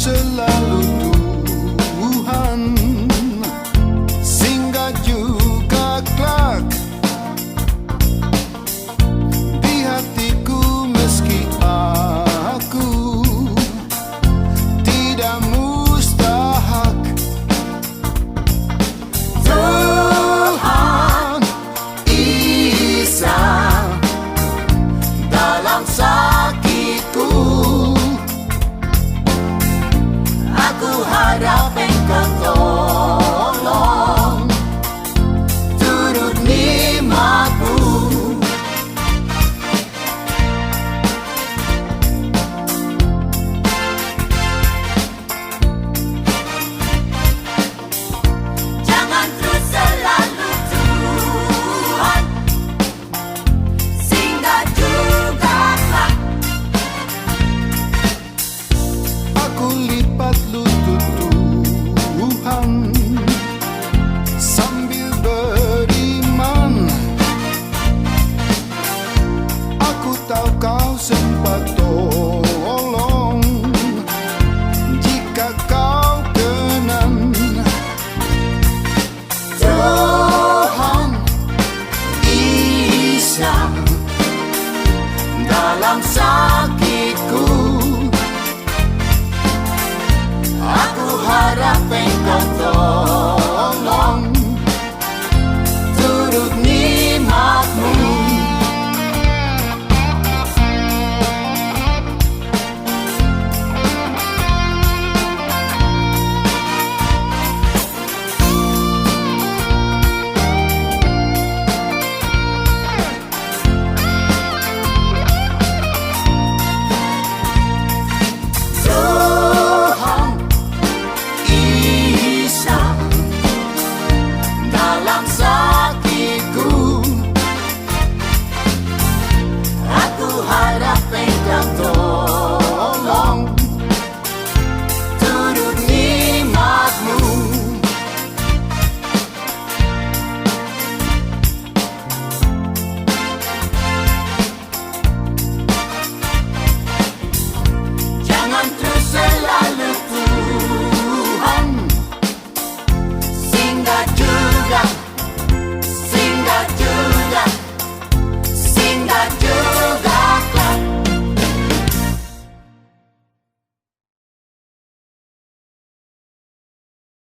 selalu Tuhan, singgah juga kelak di hatiku meski aku tidak mustahak. Tuhan Isa dalam sakitku, aku harap Engkau tolong turut nikmat-Mu. Jangan terus selalu Tuhan, singgah juga kelak. Aku lipat lutut Tuhan sambil beriman. Aku tahu Kau sempat tolong jika Kau kenan. Tuhan Isa dalam sakitku, aku harap Engkau tolong